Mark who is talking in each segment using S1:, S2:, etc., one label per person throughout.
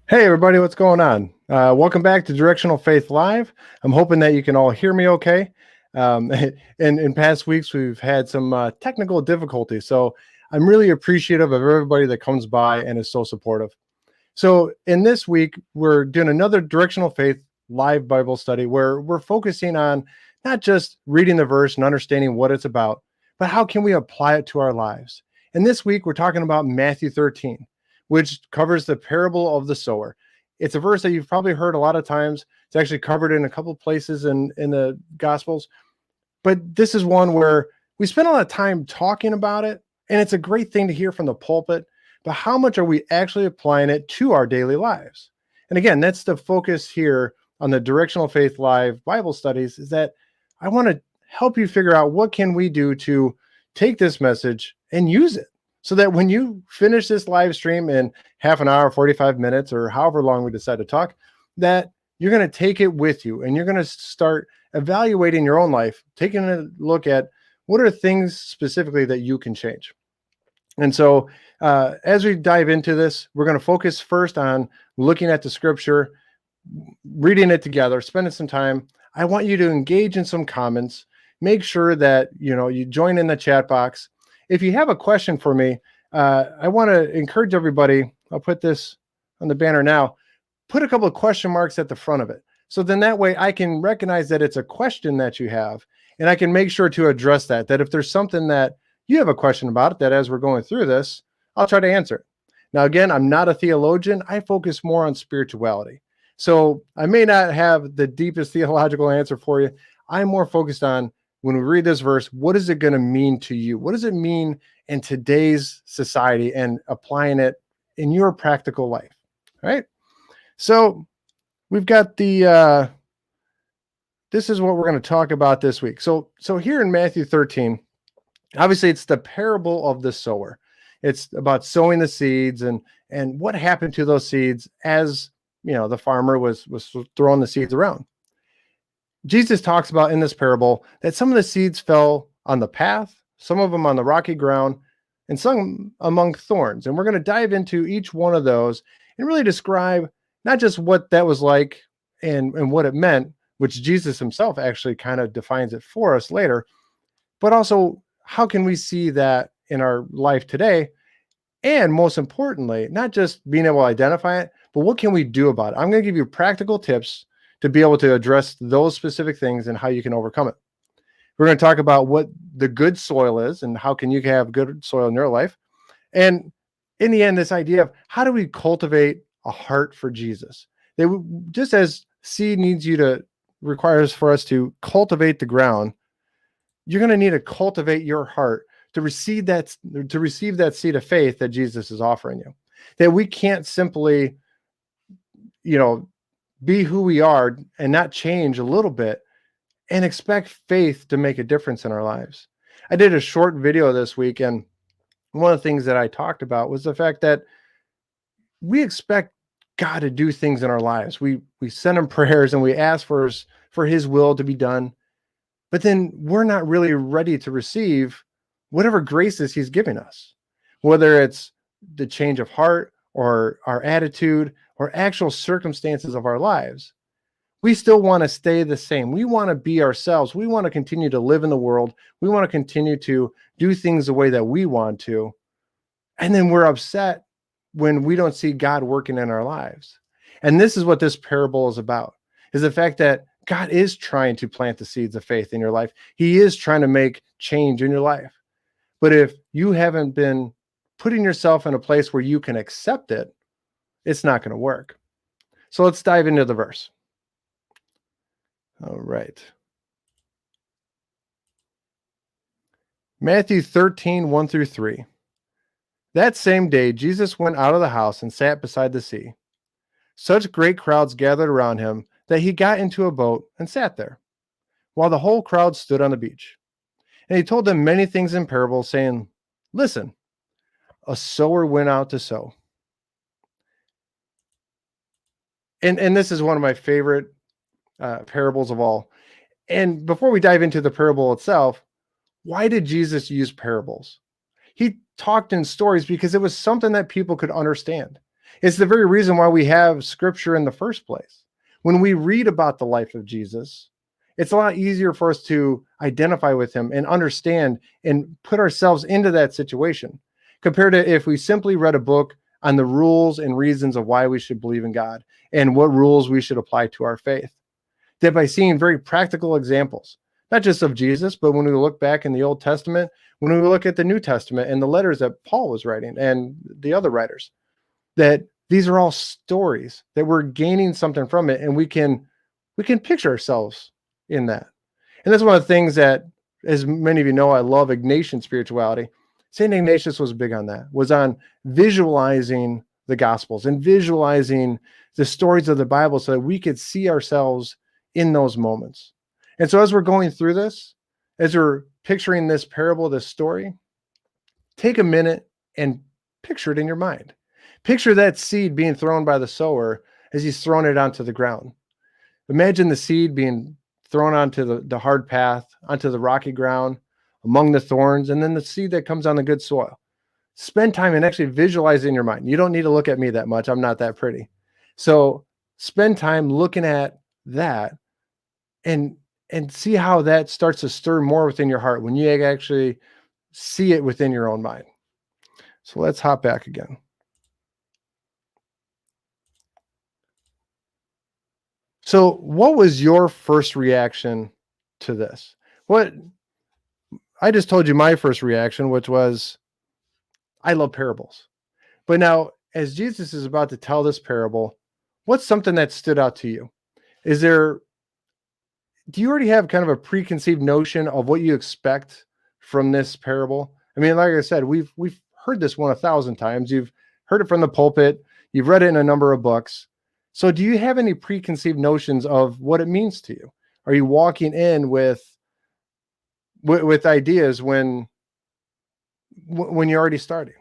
S1: Hey everybody, what's going on? Welcome back to Directional Faith Live. I'm hoping that you can all hear me okay. In past weeks, we've had some technical difficulties, so I'm really appreciative of everybody that comes by and is so supportive. So in this week, we're doing another Directional Faith Live Bible study where we're focusing on not just reading the verse and understanding what it's about, but how can we apply it to our lives. And this week, we're talking about Matthew 13, which covers the parable of the sower. It's a verse that you've probably heard a lot of times. It's actually covered in a couple of places in the Gospels. But this is one where we spend a lot of time talking about it, and it's a great thing to hear from the pulpit. But how much are we actually applying it to our daily lives? And again, that's the focus here on the Directional Faith Live Bible studies, is that I want to help you figure out what can we do to take this message and use it, so that when you finish this live stream in half an hour, 45 minutes, or however long we decide to talk, that you're going to take it with you and you're going to start evaluating your own life, taking a look at what are things specifically that you can change. And so, as we dive into this, we're going to focus first on looking at the scripture, reading it together, spending some time. I want you to engage in some comments. Make sure that you join in the chat box. If you have a question for me, I want to encourage everybody. I'll put this on the banner now. Put a couple of question marks at the front of it. So then that way I can recognize that it's a question that you have, and I can make sure to address that. That if there's something that you have a question about it, that as we're going through this, I'll try to answer it. Now, again, I'm not a theologian. I focus more on spirituality. So I may not have the deepest theological answer for you. I'm more focused on, when we read this verse, what is it going to mean to you? What does it mean in today's society and applying it in your practical life? All right. So we've got this is what we're going to talk about this week. So here in Matthew 13, obviously it's the parable of the sower. It's about sowing the seeds and what happened to those seeds as the farmer was throwing the seeds around. Jesus talks about in this parable that some of the seeds fell on the path, some of them on the rocky ground, and some among thorns. And we're going to dive into each one of those and really describe not just what that was like and what it meant, which Jesus himself actually kind of defines it for us later, but also how can we see that in our life today? And most importantly, not just being able to identify it, but what can we do about it? I'm going to give you practical tips to be able to address those specific things and how you can overcome it. We're going to talk about what the good soil is and how can you have good soil in your life. And in the end, this idea of how do we cultivate a heart for Jesus? Just as seed requires for us to cultivate the ground, you're going to need to cultivate your heart to receive that seed of faith that Jesus is offering you. That we can't simply, be who we are and not change a little bit and expect faith to make a difference in our lives. I did a short video this week, and one of the things that I talked about was the fact that we expect God to do things in our lives. We send him prayers and we ask for his will to be done, but then we're not really ready to receive whatever graces he's giving us, whether it's the change of heart or our attitude or actual circumstances of our lives. We still want to stay the same. We want to be ourselves. We want to continue to live in the world. We want to continue to do things the way that we want to. And then we're upset when we don't see God working in our lives. And this is what this parable is about, is the fact that God is trying to plant the seeds of faith in your life. He is trying to make change in your life. But if you haven't been putting yourself in a place where you can accept it, it's not going to work. So let's dive into the verse. All right. Matthew 13, 1 through 3. That same day, Jesus went out of the house and sat beside the sea. Such great crowds gathered around him that he got into a boat and sat there, while the whole crowd stood on the beach. And he told them many things in parables, saying, "Listen, a sower went out to sow." And this is one of my favorite parables of all. And before we dive into the parable itself, why did Jesus use parables? He talked in stories because it was something that people could understand. It's the very reason why we have scripture in the first place. When we read about the life of Jesus, it's a lot easier for us to identify with him and understand and put ourselves into that situation compared to if we simply read a book on the rules and reasons of why we should believe in God and what rules we should apply to our faith. That by seeing very practical examples, not just of Jesus, but when we look back in the Old Testament, when we look at the New Testament and the letters that Paul was writing and the other writers, that these are all stories that we're gaining something from it, and we can picture ourselves in that. And that's one of the things that, as many of you know, I love Ignatian spirituality. Saint Ignatius was big on that, was on visualizing the gospels and visualizing the stories of the Bible so that we could see ourselves in those moments. And so as we're going through this, as we're picturing this parable, this story, take a minute and picture it in your mind. Picture that seed being thrown by the sower as he's throwing it onto the ground. Imagine the seed being thrown onto the hard path, onto the rocky ground, among the thorns, and then the seed that comes on the good soil. Spend time and actually visualize it in your mind. You don't need to look at me that much. I'm not that pretty. So spend time looking at that and see how that starts to stir more within your heart when you actually see it within your own mind. So let's hop back again. So what was your first reaction to this? What I just told you my first reaction, which was, I love parables. But now, as Jesus is about to tell this parable, what's something that stood out to you? Do you already have kind of a preconceived notion of what you expect from this parable? I mean, like I said, we've heard this one 1,000 times. You've heard it from the pulpit. You've read it in a number of books. So do you have any preconceived notions of what it means to you? Are you walking in with ideas when you're already starting?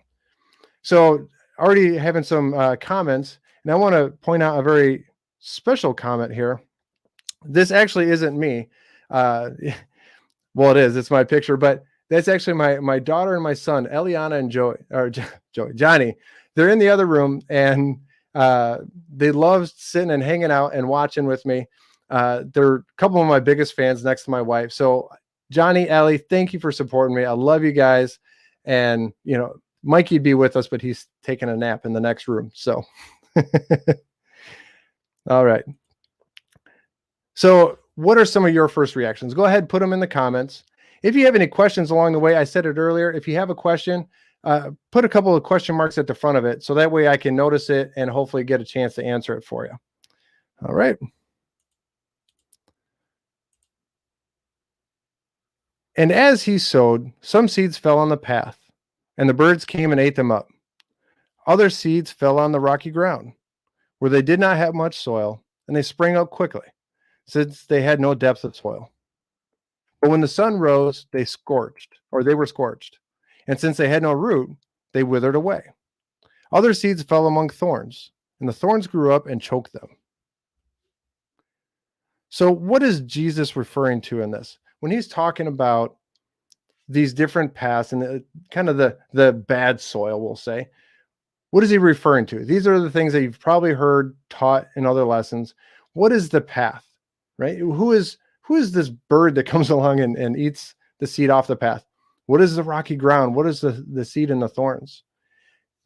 S1: So already having some comments, and I want to point out a very special comment here. This actually isn't me. Well, it is. It's my picture, but that's actually my daughter and my son, Eliana and Johnny. They're in the other room, and they love sitting and hanging out and watching with me. They're a couple of my biggest fans next to my wife. So Johnny, Ellie, thank you for supporting me. I love you guys. And, Mikey'd be with us, but he's taking a nap in the next room. So, all right. So what are some of your first reactions? Go ahead, put them in the comments. If you have any questions along the way, I said it earlier, if you have a question, put a couple of question marks at the front of it. So that way I can notice it and hopefully get a chance to answer it for you. All right. And as he sowed, some seeds fell on the path, and the birds came and ate them up. Other seeds fell on the rocky ground, where they did not have much soil, and they sprang up quickly, since they had no depth of soil. But when the sun rose, they were scorched. And since they had no root, they withered away. Other seeds fell among thorns, and the thorns grew up and choked them. So what is Jesus referring to in this? When he's talking about these different paths and kind of the bad soil, we'll say, what is he referring to? These are the things that you've probably heard taught in other lessons. What is the path, right? Who is this bird that comes along and eats the seed off the path? What is the rocky ground? What is the seed in the thorns?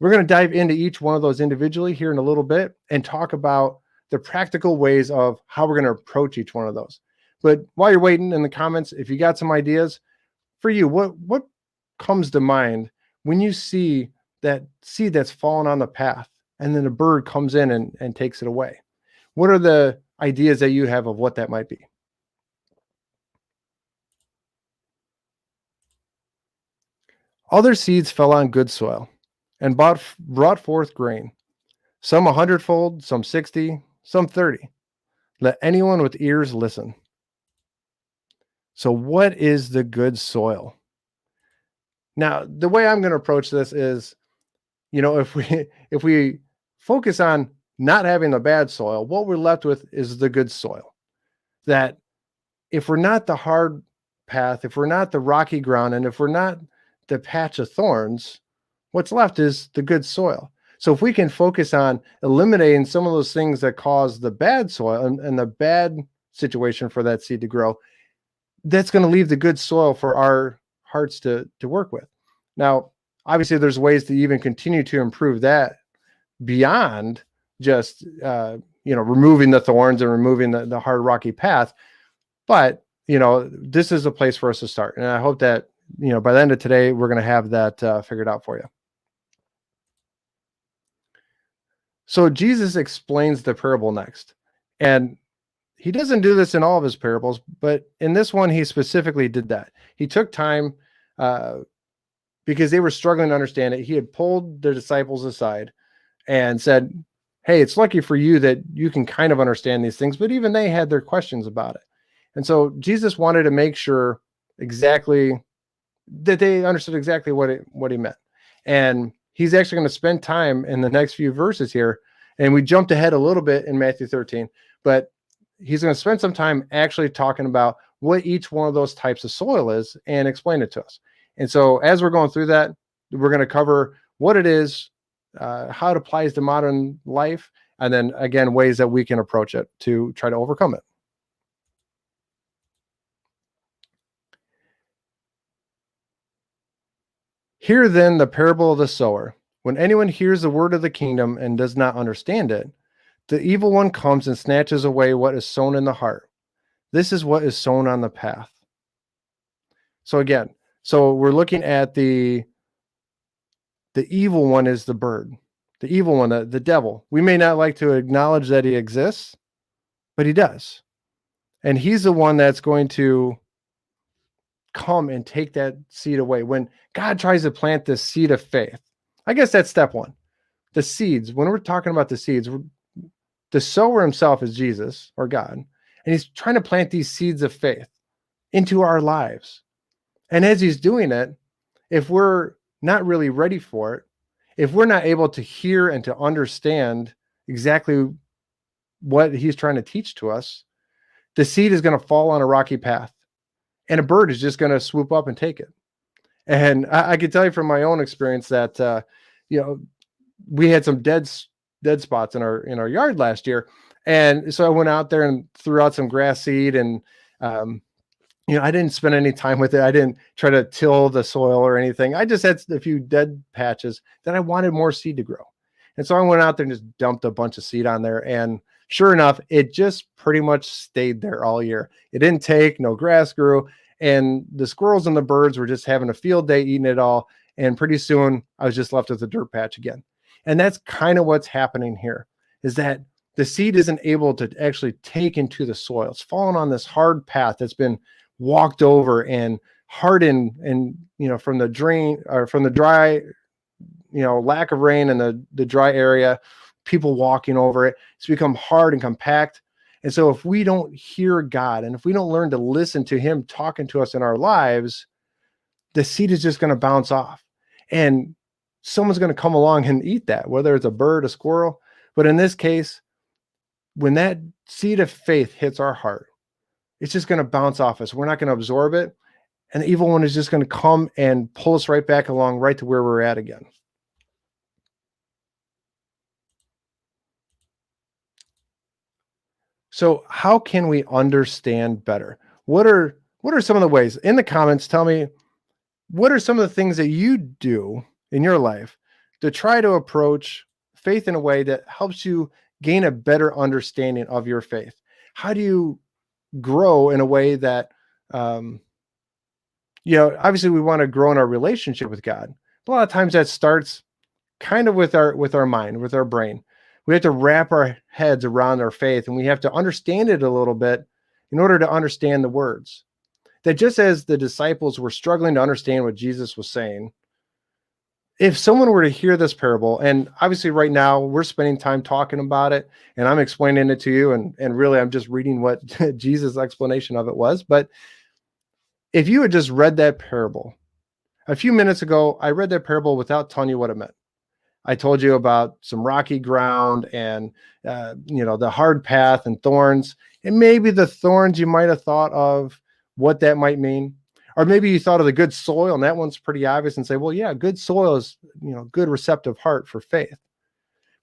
S1: We're going to dive into each one of those individually here in a little bit and talk about the practical ways of how we're going to approach each one of those. But while you're waiting in the comments, if you got some ideas for you, what comes to mind when you see that seed that's fallen on the path and then a bird comes in and takes it away? What are the ideas that you have of what that might be? Other seeds fell on good soil and brought forth grain, some 100-fold, some 60, some 30. Let anyone with ears listen. So what is the good soil? Now, the way I'm going to approach this is, if we focus on not having the bad soil, what we're left with is the good soil. That if we're not the hard path, if we're not the rocky ground, and if we're not the patch of thorns, what's left is the good soil. So if we can focus on eliminating some of those things that cause the bad soil and the bad situation for that seed to grow, that's going to leave the good soil for our hearts to work with. Now, obviously, there's ways to even continue to improve that beyond just removing the thorns and removing the hard rocky path. But this is a place for us to start, and I hope that by the end of today we're going to have that figured out for you. So Jesus explains the parable next, and he doesn't do this in all of his parables, but in this one he specifically did that. He took time because they were struggling to understand it. He had pulled the disciples aside and said, hey, it's lucky for you that you can kind of understand these things, but even they had their questions about it. And so Jesus wanted to make sure exactly that they understood exactly what he meant. And he's actually going to spend time in the next few verses here. And we jumped ahead a little bit in Matthew 13, but he's going to spend some time actually talking about what each one of those types of soil is and explain it to us. And so as we're going through that, we're going to cover what it is, how it applies to modern life, and then again, ways that we can approach it to try to overcome it. Hear then the parable of the sower. When anyone hears the word of the kingdom and does not understand it, the evil one comes and snatches away what is sown in the heart. This is what is sown on the path. So again, we're looking at the evil one is the bird, the evil one, the devil. We may not like to acknowledge that he exists, but he does. And he's the one that's going to come and take that seed away. When God tries to plant this seed of faith, I guess that's step one. The seeds, when we're talking about the seeds, the sower himself is Jesus or God, and he's trying to plant these seeds of faith into our lives. And as he's doing it, if we're not really ready for it, if we're not able to hear and to understand exactly what he's trying to teach to us, the seed is going to fall on a rocky path, and a bird is just going to swoop up and take it. And I can tell you from my own experience that we had some dead spots in our yard last year, and so I went out there and threw out some grass seed, and I didn't spend any time with it. I didn't try to till the soil or anything. I just had a few dead patches that I wanted more seed to grow. And so I went out there and just dumped a bunch of seed on there. And sure enough, it just pretty much stayed there all year. It didn't take, no grass grew. And the squirrels and the birds were just having a field day eating it all. And pretty soon I was just left with a dirt patch again. And that's kind of what's happening here, is that the seed isn't able to actually take into the soil. It's fallen on this hard path that's been walked over and hardened, and from the drain or from the dry, lack of rain and the dry area, people walking over it, it's become hard and compact. And so if we don't hear God, and if we don't learn to listen to him talking to us in our lives, the seed is just going to bounce off, and someone's going to come along and eat that, whether it's a bird, a squirrel. But in this case, when that seed of faith hits our heart, it's just going to bounce off us. We're not going to absorb it. And the evil one is just going to come and pull us right back along, right to where we're at again. So how can we understand better? What are some of the ways? In the comments, tell me, what are some of the things that you do in your life to try to approach faith in a way that helps you gain a better understanding of your faith? How do you grow in a way that, obviously we want to grow in our relationship with God. But a lot of times that starts kind of with our mind, with our brain. We have to wrap our heads around our faith, and we have to understand it a little bit in order to understand the words. That just as the disciples were struggling to understand what Jesus was saying, if someone were to hear this parable, and obviously right now we're spending time talking about it and I'm explaining it to you, and really I'm just reading what Jesus' explanation of it was. But if you had just read that parable a few minutes ago, I read that parable without telling you what it meant. I told you about some rocky ground and, the hard path and thorns, and maybe the thorns you might have thought of what that might mean. Or maybe you thought of the good soil, and that one's pretty obvious, and say, well, yeah, good soil is, good receptive heart for faith.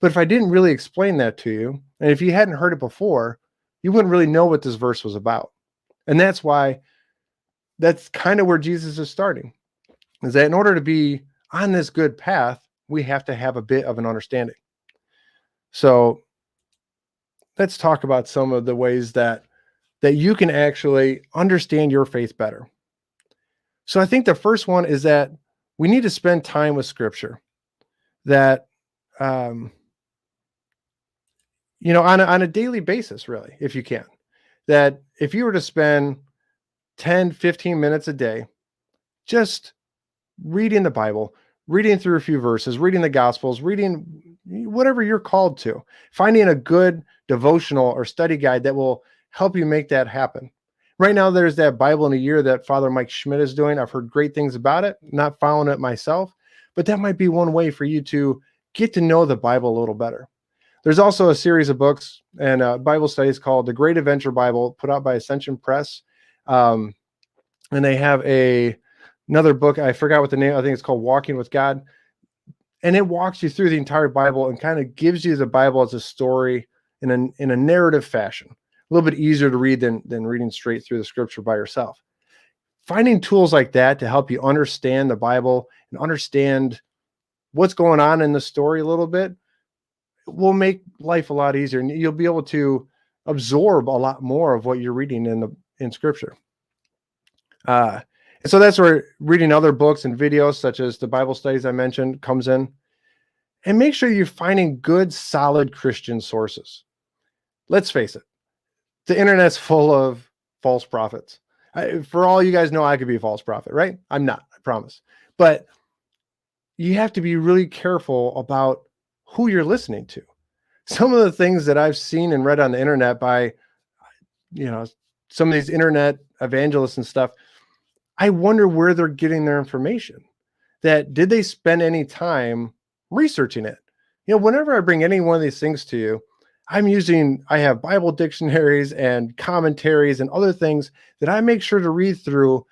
S1: But if I didn't really explain that to you, and if you hadn't heard it before, you wouldn't really know what this verse was about. And that's why that's kind of where Jesus is starting, is that in order to be on this good path, we have to have a bit of an understanding. So let's talk about some of the ways that you can actually understand your faith better. So I think the first one is that we need to spend time with Scripture. That um, on a daily basis, really, if you can. That if you were to spend 10, 15 minutes a day just reading the Bible, reading through a few verses, reading the Gospels, reading whatever you're called to, finding a good devotional or study guide that will help you make that happen. Right now, there's that Bible in a Year that Father Mike Schmidt is doing. I've heard great things about it, not following it myself, but that might be one way for you to get to know the Bible a little better. There's also a series of books and Bible studies called The Great Adventure Bible, put out by Ascension Press. And they have another book. I forgot what the name. I think it's called Walking with God. And it walks you through the entire Bible and kind of gives you the Bible as a story in a narrative fashion. A little bit easier to read than reading straight through the Scripture by yourself. Finding tools like that to help you understand the Bible and understand what's going on in the story a little bit will make life a lot easier, and you'll be able to absorb a lot more of what you're reading in Scripture. And so that's where reading other books and videos, such as the Bible studies I mentioned, comes in. And make sure you're finding good, solid Christian sources. Let's face it, the internet's full of false prophets. For all you guys know, I could be a false prophet, right? I'm not, I promise. But you have to be really careful about who you're listening to. Some of the things that I've seen and read on the internet by, some of these internet evangelists and stuff, I wonder where they're getting their information. That did they spend any time researching it? Whenever I bring any one of these things to you, I have Bible dictionaries and commentaries and other things that I make sure to read through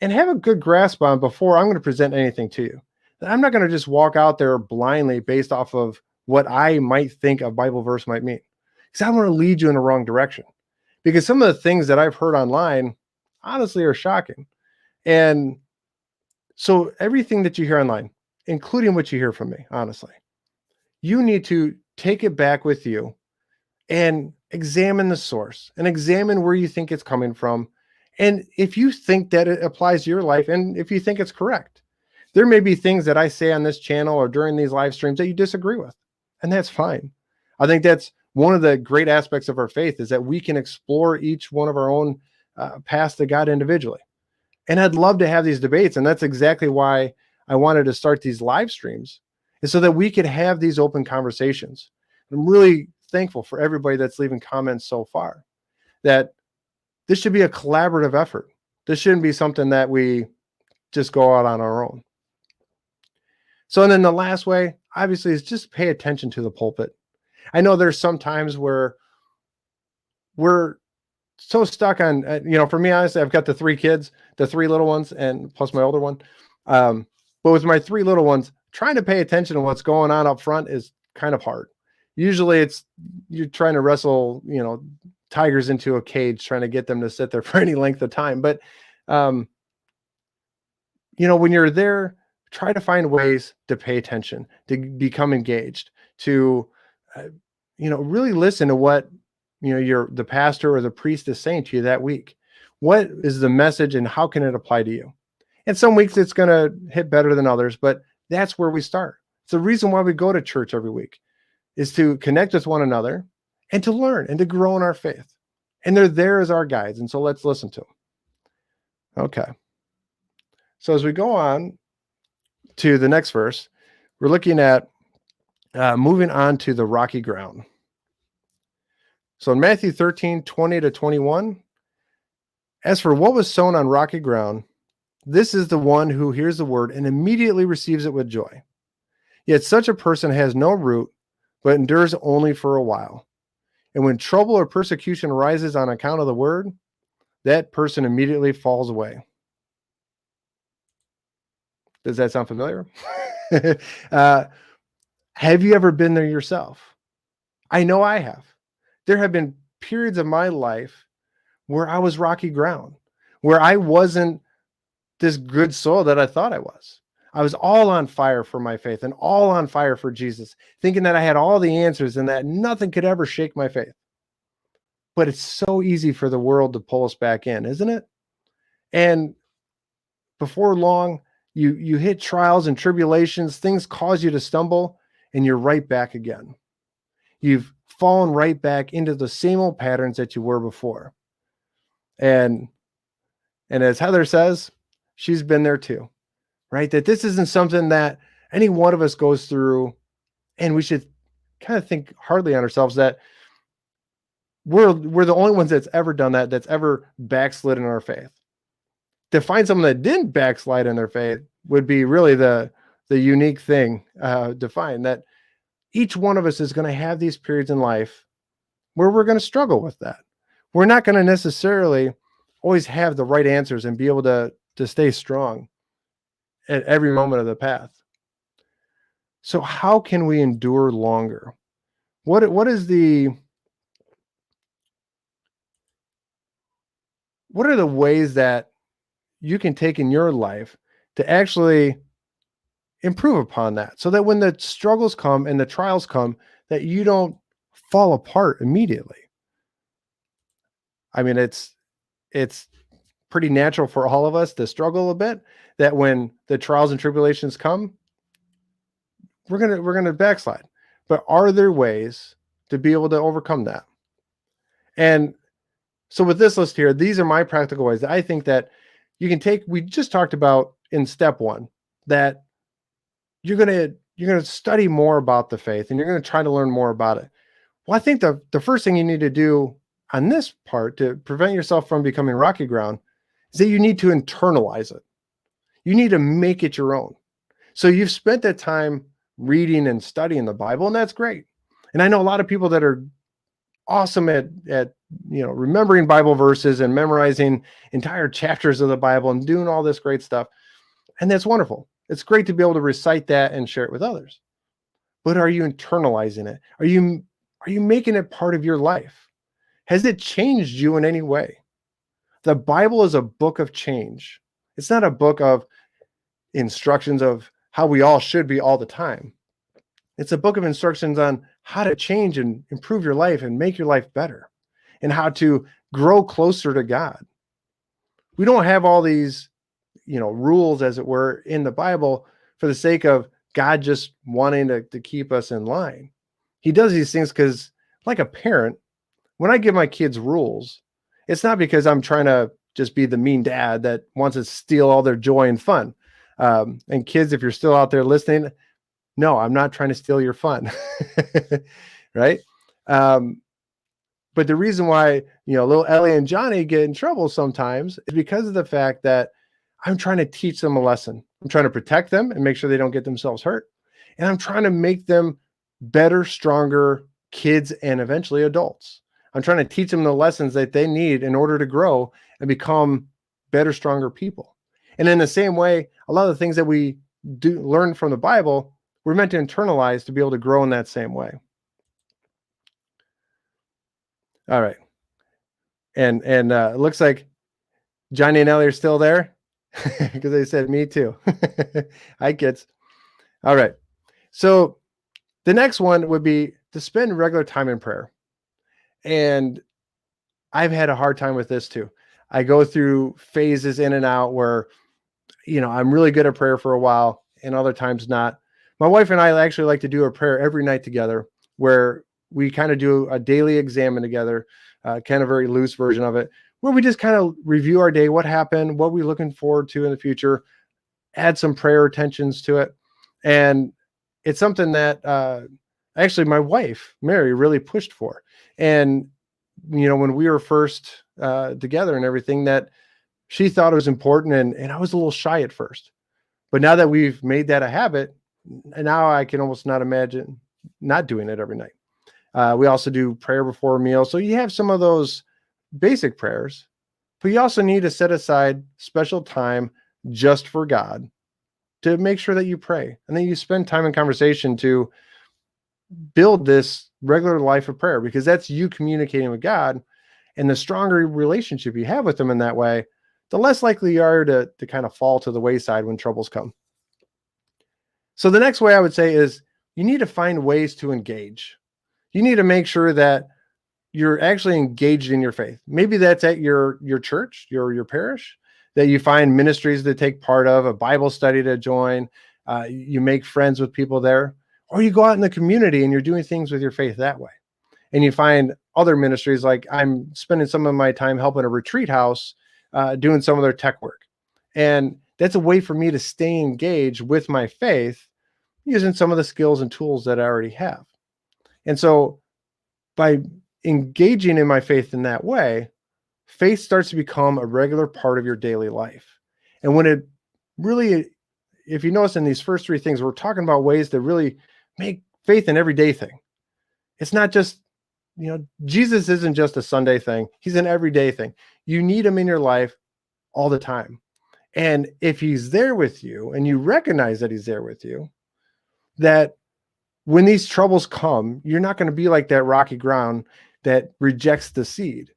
S1: and have a good grasp on before I'm going to present anything to you. I'm not going to just walk out there blindly based off of what I might think a Bible verse might mean, because I want to lead you in the wrong direction. Because some of the things that I've heard online, honestly, are shocking. And so everything that you hear online, including what you hear from me, honestly, you need to take it back with you and examine the source and examine where you think it's coming from. And if you think that it applies to your life, and if you think it's correct, there may be things that I say on this channel or during these live streams that you disagree with, and that's fine. I think that's one of the great aspects of our faith, is that we can explore each one of our own paths to God individually. And I'd love to have these debates. And that's exactly why I wanted to start these live streams, is so that we could have these open conversations. I'm really thankful for everybody that's leaving comments so far, that this should be a collaborative effort. This shouldn't be something that we just go out on our own. So, and then the last way, obviously, is just pay attention to the pulpit. I know there's some times where we're so stuck on, for me, honestly, I've got the 3 kids, the 3 little ones, and plus my older one. But with my 3 little ones, trying to pay attention to what's going on up front is kind of hard. Usually you're trying to wrestle, tigers into a cage, trying to get them to sit there for any length of time. But, when you're there, try to find ways to pay attention, to become engaged, to, really listen to what, the pastor or the priest is saying to you that week. What is the message and how can it apply to you? And some weeks it's going to hit better than others, but that's where we start. It's the reason why we go to church every week, is to connect with one another and to learn and to grow in our faith. And they're there as our guides. And so let's listen to them. Okay. So as we go on to the next verse, we're looking at moving on to the rocky ground. So in Matthew 13, 20 to 21, as for what was sown on rocky ground, this is the one who hears the word and immediately receives it with joy. Yet such a person has no root, but endures only for a while. And when trouble or persecution arises on account of the word, that person immediately falls away. Does that sound familiar? Have you ever been there yourself? I know I have. There have been periods of my life where I was rocky ground, where I wasn't this good soul that I thought I was. I was all on fire for my faith and all on fire for Jesus, thinking that I had all the answers and that nothing could ever shake my faith. But it's so easy for the world to pull us back in, isn't it? And before long, you hit trials and tribulations, things cause you to stumble, and you're right back again. You've fallen right back into the same old patterns that you were before. And as Heather says, she's been there too, right? That this isn't something that any one of us goes through, and we should kind of think hardly on ourselves that we're the only ones that's ever done that, that's ever backslid in our faith. To find someone that didn't backslide in their faith would be really the unique thing to find, that each one of us is going to have these periods in life where we're going to struggle with that. We're not going to necessarily always have the right answers and be able to stay strong at every moment of the path. So how can we endure longer? What are the ways that you can take in your life to actually improve upon that, so that when the struggles come and the trials come, that you don't fall apart immediately? I mean, it's pretty natural for all of us to struggle a bit, that when the trials and tribulations come, we're going to backslide. But are there ways to be able to overcome that? And so with this list here, these are my practical ways that I think that you can take. We just talked about in step 1 that you're going to study more about the faith and you're going to try to learn more about it. Well, I think the first thing you need to do on this part to prevent yourself from becoming rocky ground is that you need to internalize it. You need to make it your own. So you've spent that time reading and studying the Bible, and that's great. And I know a lot of people that are awesome at remembering Bible verses and memorizing entire chapters of the Bible and doing all this great stuff. And that's wonderful. It's great to be able to recite that and share it with others. But are you internalizing it? Are you making it part of your life? Has it changed you in any way? The Bible is a book of change. It's not a book of instructions of how we all should be all the time. It's a book of instructions on how to change and improve your life and make your life better, and how to grow closer to God. We don't have all these, rules, as it were, in the Bible for the sake of God just wanting to keep us in line. He does these things because, like a parent, when I give my kids rules, it's not because I'm trying to just be the mean dad that wants to steal all their joy and fun. And kids, if you're still out there listening, no, I'm not trying to steal your fun. Right? But the reason why, little Ellie and Johnny get in trouble sometimes is because of the fact that I'm trying to teach them a lesson. I'm trying to protect them and make sure they don't get themselves hurt. And I'm trying to make them better, stronger kids and eventually adults. I'm trying to teach them the lessons that they need in order to grow and become better, stronger people. And in the same way, a lot of the things that we do learn from the Bible, we're meant to internalize to be able to grow in that same way. All right. And it looks like Johnny and Ellie are still there because they said me too. Hi, kids. All right. So the next one would be to spend regular time in prayer. And I've had a hard time with this too. I go through phases in and out where, I'm really good at prayer for a while and other times not. My wife and I actually like to do a prayer every night together where we kind of do a daily examine together, kind of very loose version of it, where we just kind of review our day, what happened, what we're looking forward to in the future, add some prayer attentions to it. And it's something that actually my wife, Mary, really pushed for. And, when we were first together and everything, that she thought it was important. And I was a little shy at first. But now that we've made that a habit, and now I can almost not imagine not doing it every night. We also do prayer before a meal. So you have some of those basic prayers, but you also need to set aside special time just for God to make sure that you pray and then you spend time in conversation to build this regular life of prayer, because that's you communicating with God. And the stronger relationship you have with him in that way, the less likely you are to kind of fall to the wayside when troubles come. So the next way I would say is you need to find ways to engage. You need to make sure that you're actually engaged in your faith. Maybe that's at your church, your parish, that you find ministries to take part of, a Bible study to join. You make friends with people there, or you go out in the community and you're doing things with your faith that way. And you find other ministries, like I'm spending some of my time helping a retreat house, doing some of their tech work. And that's a way for me to stay engaged with my faith using some of the skills and tools that I already have. And so by engaging in my faith in that way, faith starts to become a regular part of your daily life. And when it really, if you notice in these first three things, we're talking about ways to really make faith an everyday thing. It's not just, Jesus isn't just a Sunday thing. He's an everyday thing. You need him in your life all the time. And if he's there with you and you recognize that he's there with you, that when these troubles come, you're not going to be like that rocky ground that rejects the seed.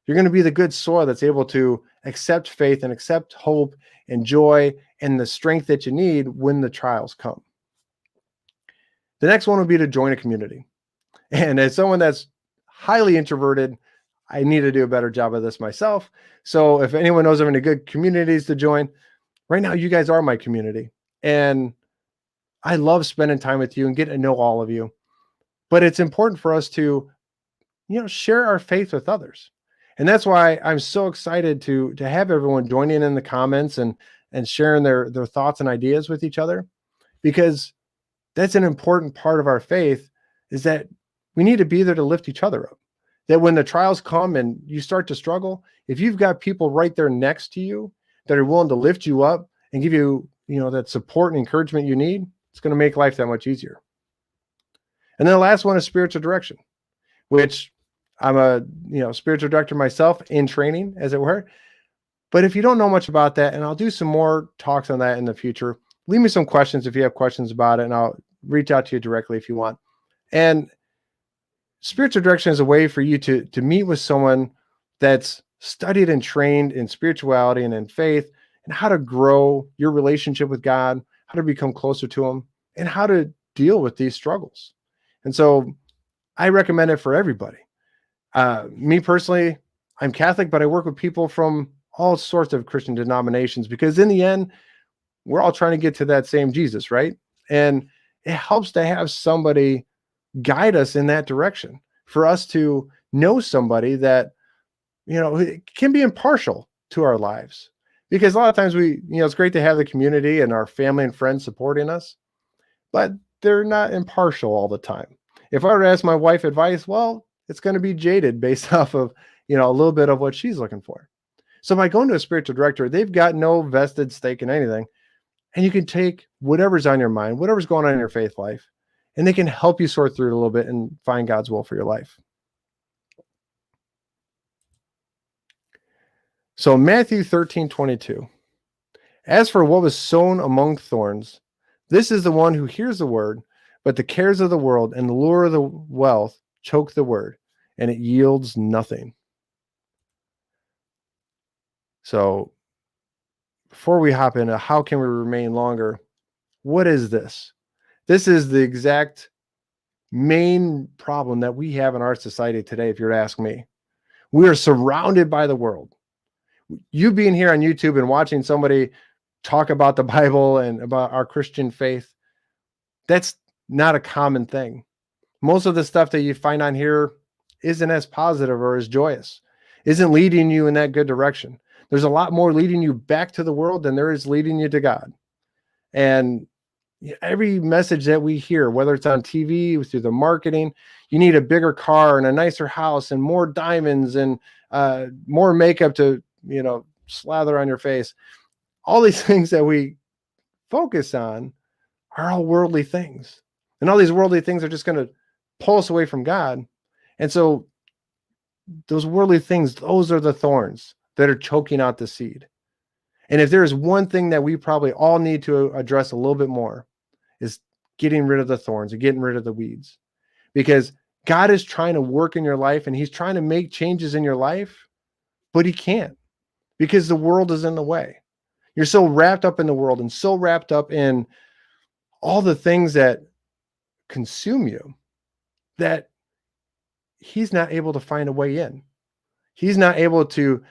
S1: You're going to be the good soil that's able to accept faith and accept hope and joy and the strength that you need when the trials come. The next one would be to join a community. And as someone that's highly introverted, I need to do a better job of this myself. So if anyone knows of any good communities to join, right now, you guys are my community. And I love spending time with you and getting to know all of you. But it's important for us to, share our faith with others. And that's why I'm so excited to have everyone joining in the comments and sharing their thoughts and ideas with each other, because that's an important part of our faith, is that we need to be there to lift each other up. That when the trials come and you start to struggle, if you've got people right there next to you that are willing to lift you up and give you, that support and encouragement you need, it's going to make life that much easier. And then the last one is spiritual direction, which I'm a, spiritual director myself in training, as it were. But if you don't know much about that, and I'll do some more talks on that in the future, leave me some questions if you have questions about it, and I'll reach out to you directly if you want. And spiritual direction is a way for you to meet with someone that's studied and trained in spirituality and in faith, and how to grow your relationship with God, how to become closer to him, and how to deal with these struggles. And so I recommend it for everybody. Me personally, I'm Catholic, but I work with people from all sorts of Christian denominations, because in the end, we're all trying to get to that same Jesus, right? And it helps to have somebody guide us in that direction, for us to know somebody that, can be impartial to our lives. Because a lot of times it's great to have the community and our family and friends supporting us, but they're not impartial all the time. If I were to ask my wife advice, well, it's going to be jaded based off of, a little bit of what she's looking for. So by going to a spiritual director, they've got no vested stake in anything. And you can take whatever's on your mind, whatever's going on in your faith life, and they can help you sort through it a little bit and find God's will for your life. So Matthew 13:22. As for what was sown among thorns, this is the one who hears the word, but the cares of the world and the lure of the wealth choke the word, and it yields nothing. So before we hop into how can we remain longer, what is this? This is the exact main problem that we have in our society today, if you're to ask me. We are surrounded by the world. You being here on YouTube and watching somebody talk about the Bible and about our Christian faith, that's not a common thing. Most of the stuff that you find on here isn't as positive or as joyous, isn't leading you in that good direction. There's a lot more leading you back to the world than there is leading you to God. And every message that we hear, whether it's on TV, through the marketing, you need a bigger car and a nicer house and more diamonds and more makeup to, slather on your face. All these things that we focus on are all worldly things. And all these worldly things are just going to pull us away from God. And so those worldly things, those are the thorns that are choking out the seed. And if there is one thing that we probably all need to address a little bit more, is getting rid of the thorns and getting rid of the weeds. because God is trying to work in your life and he's trying to make changes in your life, but he can't because the world is in the way. You're so wrapped up in the world and so wrapped up in all the things that consume you that he's not able to find a way in. He's not able to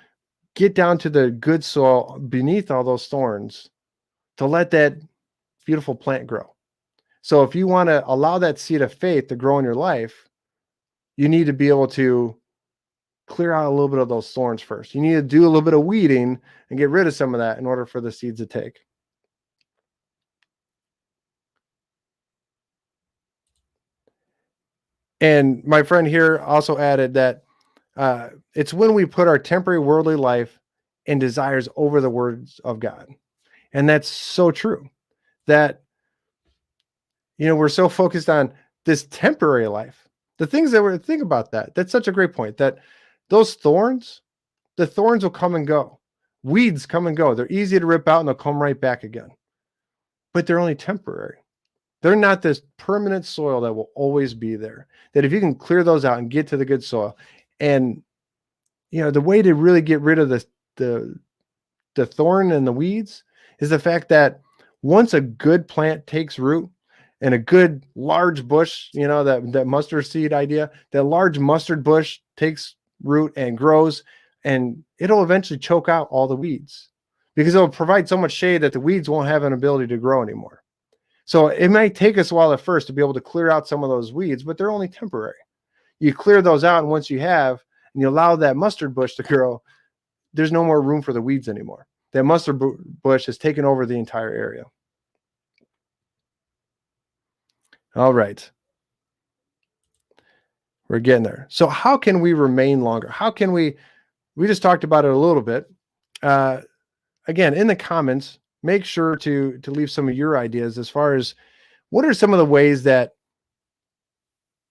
S1: get down to the good soil beneath all those thorns to let that beautiful plant grow. So if you want to allow that seed of faith to grow in your life, you need to be able to clear out a little bit of those thorns first. You need to do a little bit of weeding and get rid of some of that in order for the seeds to take. And my friend here also added that it's when we put our temporary worldly life and desires over the words of God. And that's so true that, we're so focused on this temporary life. The things that we're think about that. That's such a great point that those thorns, the thorns will come and go. Weeds come and go. They're easy to rip out and they'll come right back again. But they're only temporary. They're not this permanent soil that will always be there. That if you can clear those out and get to the good soil, and the way to really get rid of the thorn and the weeds is the fact that once a good plant takes root and a good large bush, that mustard seed idea, that large mustard bush takes root and grows, and it'll eventually choke out all the weeds because it'll provide so much shade that the weeds won't have an ability to grow anymore. So it might take us a while at first to be able to clear out some of those weeds, but they're only temporary. You clear those out, and once you have, and you allow that mustard bush to grow, there's no more room for the weeds anymore. That mustard bush has taken over the entire area. All right. We're getting there. So how can we remain longer? How can we just talked about it a little bit. Again, in the comments, make sure to leave some of your ideas as far as what are some of the ways that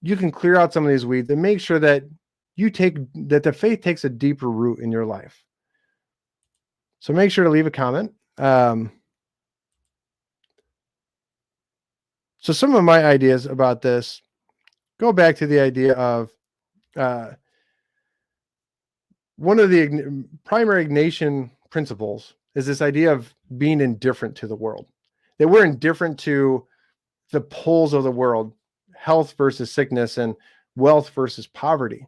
S1: you can clear out some of these weeds and make sure that that the faith takes a deeper root in your life. So make sure to leave a comment. So some of my ideas about this go back to the idea of one of the primary Ignatian principles is this idea of being indifferent to the world, that we're indifferent to the poles of the world, health versus sickness and wealth versus poverty.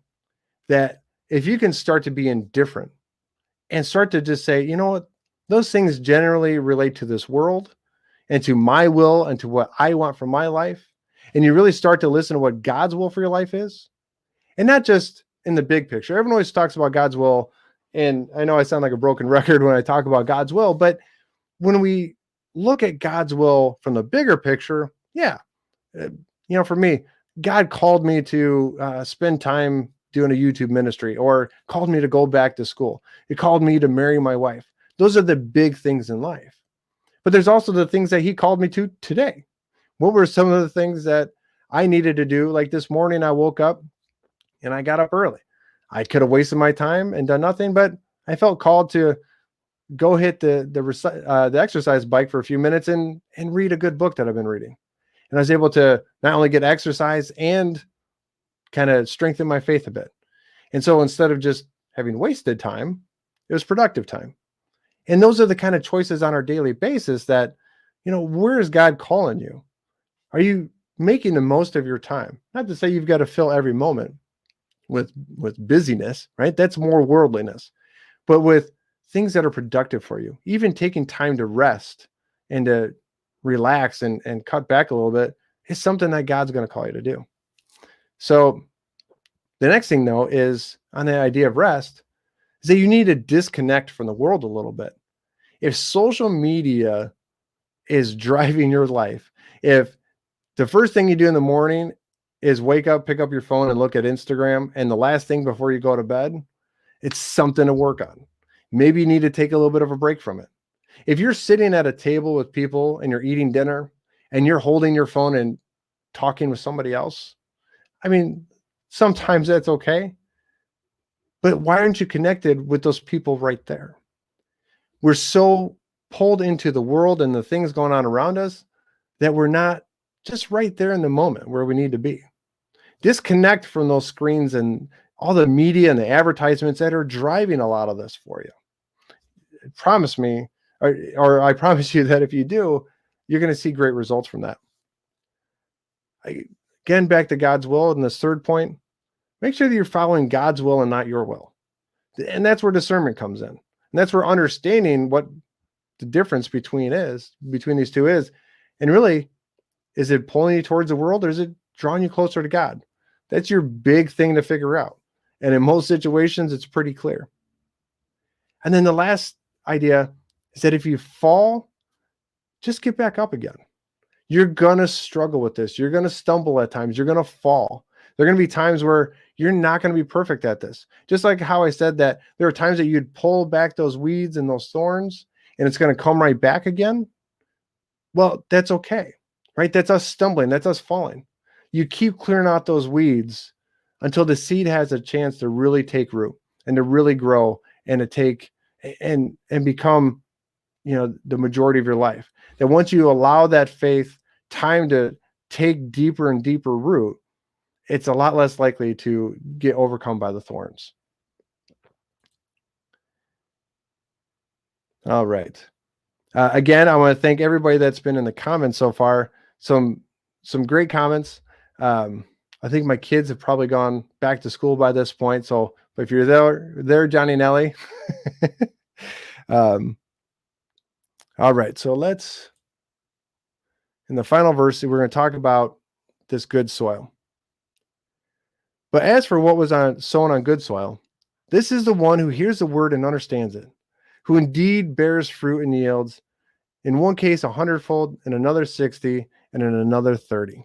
S1: That if you can start to be indifferent and start to just say, you know what, those things generally relate to this world and to my will and to what I want for my life. And you really start to listen to what God's will for your life is. And not just in the big picture. Everyone always talks about God's will. And I know I sound like a broken record when I talk about God's will, but when we look at God's will from the bigger picture, yeah, for me, God called me to spend time doing a YouTube ministry, or called me to go back to school. He called me to marry my wife. Those are the big things in life. But there's also the things that he called me to today. What were some of the things that I needed to do? Like this morning, I woke up and I got up early. I could have wasted my time and done nothing, but I felt called to go hit the exercise bike for a few minutes and read a good book that I've been reading. And I was able to not only get exercise and kind of strengthen my faith a bit. And so instead of just having wasted time, it was productive time. And those are the kind of choices on our daily basis that, where is God calling you? Are you making the most of your time? Not to say you've got to fill every moment with busyness, right? That's more worldliness. But with things that are productive for you, even taking time to rest and to relax and cut back a little bit is something that God's going to call you to do. So the next thing, though, is on the idea of rest, is that you need to disconnect from the world a little bit. If social media is driving your life, if the first thing you do in the morning is wake up, pick up your phone and look at Instagram, and the last thing before you go to bed, it's something to work on. Maybe you need to take a little bit of a break from it. If you're sitting at a table with people and you're eating dinner and you're holding your phone and talking with somebody else, I mean, sometimes that's okay. But why aren't you connected with those people right there? We're so pulled into the world and the things going on around us that we're not just right there in the moment where we need to be. Disconnect from those screens and all the media and the advertisements that are driving a lot of this for you. Promise me, or I promise you that if you do, you're going to see great results from that. Again, back to God's will. And this third point, make sure that you're following God's will and not your will. And that's where discernment comes in. And that's where understanding what the difference between these two is. And really, is it pulling you towards the world or is it drawing you closer to God? That's your big thing to figure out. And in most situations, it's pretty clear. And then the last idea is that if you fall, just get back up again. You're going to struggle with this. You're going to stumble at times. You're going to fall. There are going to be times where you're not going to be perfect at this. Just like how I said that there are times that you'd pull back those weeds and those thorns and it's going to come right back again. Well, that's okay, right? That's us stumbling. That's us falling. You keep clearing out those weeds until the seed has a chance to really take root and to really grow and to take and become, the majority of your life. That once you allow that faith time to take deeper and deeper root, it's a lot less likely to get overcome by the thorns. All right. Again, I want to thank everybody that's been in the comments so far. Some great comments. I think my kids have probably gone back to school by this point. So if you're there, Johnny and Ellie. All right. So in the final verse, we're going to talk about this good soil. But as for what was sown on good soil, this is the one who hears the word and understands it, who indeed bears fruit and yields, in one case 100-fold, in another 60, and in another 30.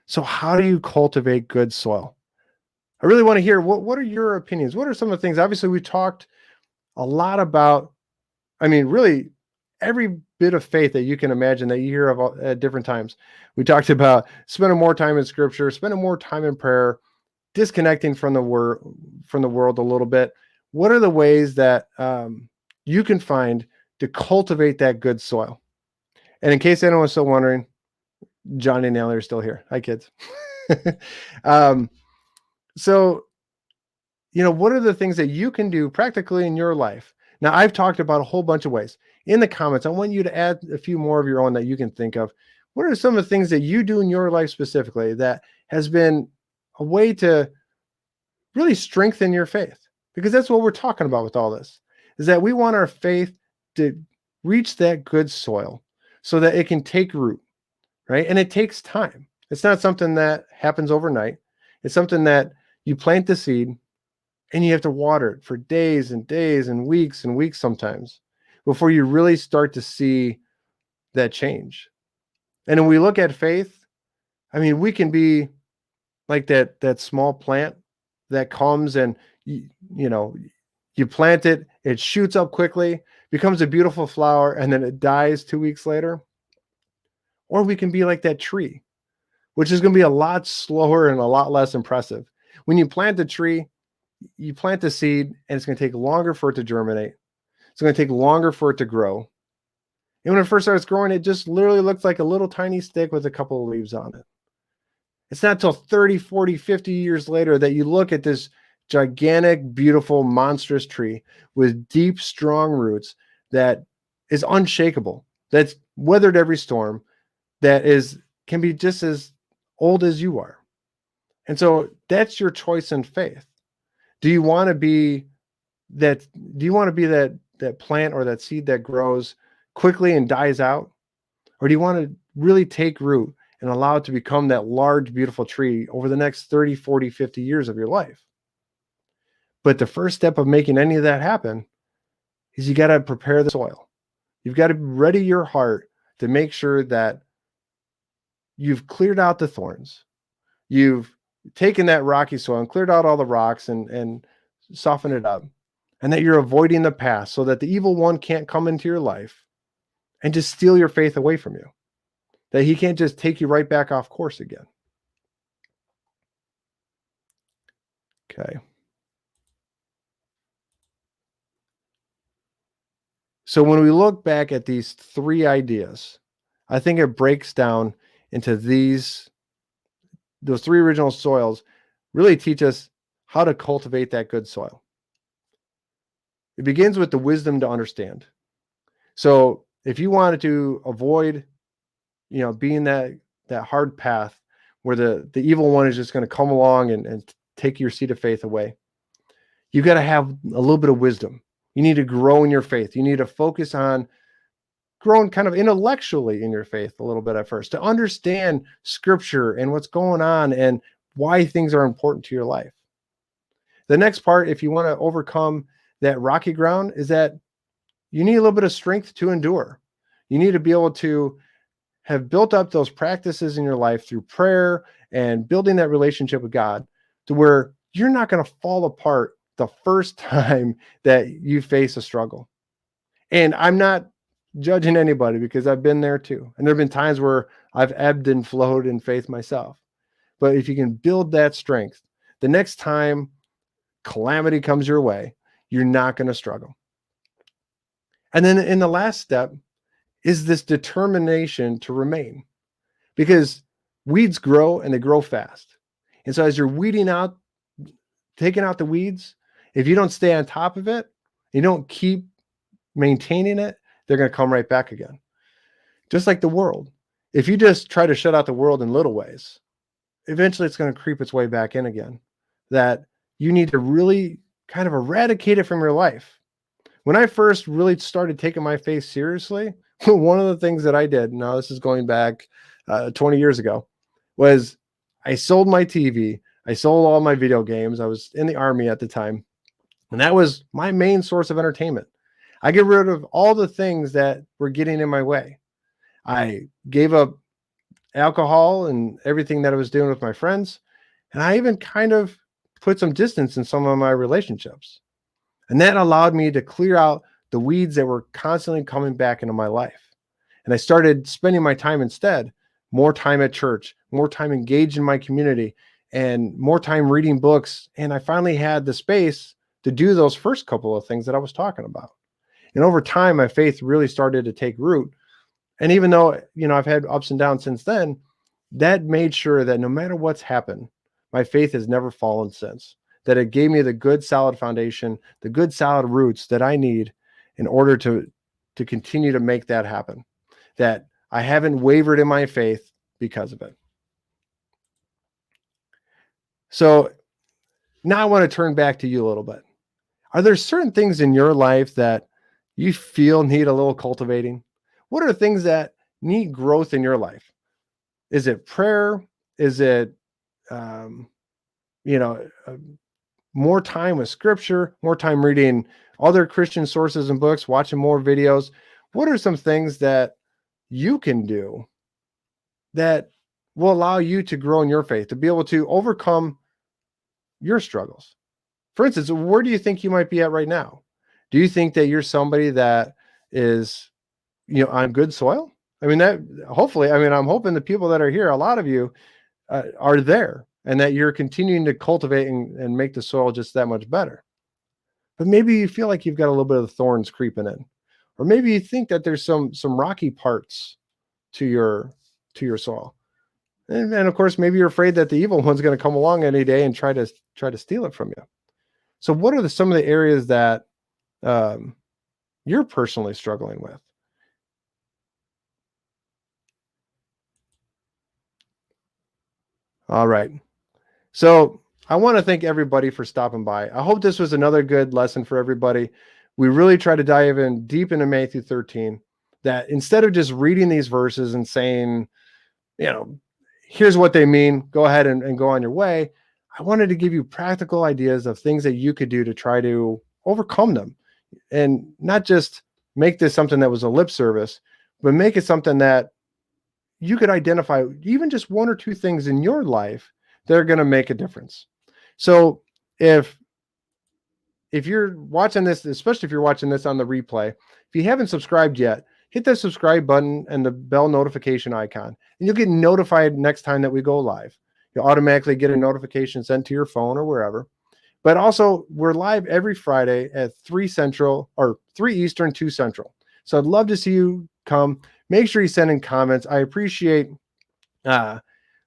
S1: So how do you cultivate good soil? I really want to hear, what are your opinions? What are some of the things? Obviously, we talked a lot about, really every bit of faith that you can imagine that you hear of at different times. We talked about spending more time in scripture, spending more time in prayer, disconnecting from the world a little bit. What are the ways that you can find to cultivate that good soil? And in case anyone's still wondering, Johnny and Ellie are still here. Hi, kids. So, what are the things that you can do practically in your life? Now, I've talked about a whole bunch of ways. In the comments, I want you to add a few more of your own that you can think of. What are some of the things that you do in your life specifically that has been a way to really strengthen your faith? Because that's what we're talking about with all this, is that we want our faith to reach that good soil so that it can take root, right? And it takes time. It's not something that happens overnight. It's something that you plant the seed and you have to water it for days and days and weeks sometimes before you really start to see that change. And when we look at faith, we can be like that small plant that comes and you plant it, it shoots up quickly, becomes a beautiful flower, and then it dies 2 weeks later. Or we can be like that tree, which is going to be a lot slower and a lot less impressive. When you plant a tree, you plant the seed and it's going to take longer for it to germinate. It's going to take longer for it to grow. And when it first starts growing, it just literally looks like a little tiny stick with a couple of leaves on it. It's not till 30, 40, 50 years later that you look at this gigantic, beautiful, monstrous tree with deep, strong roots that is unshakable, that's weathered every storm, that can be just as old as you are. And so that's your choice in faith. Do you want to be that plant or that seed that grows quickly and dies out? Or do you want to really take root and allow it to become that large, beautiful tree over the next 30, 40, 50 years of your life? But the first step of making any of that happen is you got to prepare the soil. You've got to ready your heart to make sure that you've cleared out the thorns. You've taken that rocky soil and cleared out all the rocks and softened it up. And that you're avoiding the past so that the evil one can't come into your life and just steal your faith away from you. That he can't just take you right back off course again. Okay. So when we look back at these three ideas, I think it breaks down into these those three original soils really teach us how to cultivate that good soil. It begins with the wisdom to understand. So if you wanted to avoid, being that hard path where the evil one is just going to come along and take your seed of faith away, you got to have a little bit of wisdom. You need to grow in your faith. You need to focus on growing kind of intellectually in your faith a little bit at first, to understand scripture and what's going on and why things are important to your life. The next part, if you want to overcome that rocky ground, is that you need a little bit of strength to endure. You need to be able to have built up those practices in your life through prayer and building that relationship with God to where you're not going to fall apart the first time that you face a struggle. And I'm not judging anybody because I've been there too. And there have been times where I've ebbed and flowed in faith myself. But if you can build that strength, the next time calamity comes your way, you're not going to struggle. And then in the last step is this determination to remain, because weeds grow and they grow fast. And so as you're weeding out, taking out the weeds, if you don't stay on top of it, you don't keep maintaining it, they're going to come right back again. Just like the world. If you just try to shut out the world in little ways, eventually it's going to creep its way back in again. That you need to really kind of eradicate it from your life. When I first really started taking my faith seriously, one of the things that I did, now this is going back 20 years ago, was I sold my TV. I sold all my video games. I was in the Army at the time, and that was my main source of entertainment. I get rid of all the things that were getting in my way. I gave up alcohol and everything that I was doing with my friends, and I even kind of put some distance in some of my relationships. And that allowed me to clear out the weeds that were constantly coming back into my life. And I started spending my time instead, more time at church, more time engaged in my community, and more time reading books. And I finally had the space to do those first couple of things that I was talking about. And over time, my faith really started to take root. And even though, I've had ups and downs since then, that made sure that no matter what's happened, my faith has never fallen since. That it gave me the good, solid foundation, the good, solid roots that I need in order to continue to make that happen. That I haven't wavered in my faith because of it. So now I want to turn back to you a little bit. Are there certain things in your life that you feel need a little cultivating? What are the things that need growth in your life? Is it prayer? Is it, more time with scripture, more time reading other Christian sources and books, watching more videos? What are some things that you can do that will allow you to grow in your faith, to be able to overcome your struggles? For instance, where do you think you might be at right now? Do you think that you're somebody that is, on good soil? I mean, I'm hoping the people that are here, a lot of you are there, and that you're continuing to cultivate and make the soil just that much better. But maybe you feel like you've got a little bit of thorns creeping in, or maybe you think that there's some rocky parts to your soil. And of course, maybe you're afraid that the evil one's going to come along any day and try to steal it from you. So what are some of the areas that you're personally struggling with? All right. So I want to thank everybody for stopping by. I hope this was another good lesson for everybody. We really try to dive in deep into Matthew 13, that instead of just reading these verses and saying, here's what they mean, go ahead and go on your way, I wanted to give you practical ideas of things that you could do to try to overcome them, and not just make this something that was a lip service, but make it something that you could identify even just one or two things in your life that are going to make a difference. So if you're watching this, especially if you're watching this on the replay, if you haven't subscribed yet, hit that subscribe button and the bell notification icon, and you'll get notified next time that we go live. You'll automatically get a notification sent to your phone or wherever. But also, we're live every Friday at 3 Central, or 3 Eastern, 2 Central. So I'd love to see you come. Make sure you send in comments. I appreciate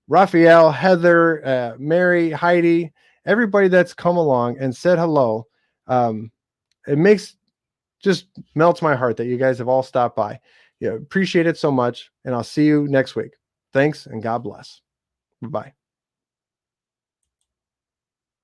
S1: Raphael, Heather, Mary, Heidi, everybody that's come along and said hello. It makes just melts my heart that you guys have all stopped by. Yeah, appreciate it so much. And I'll see you next week. Thanks and God bless. Bye.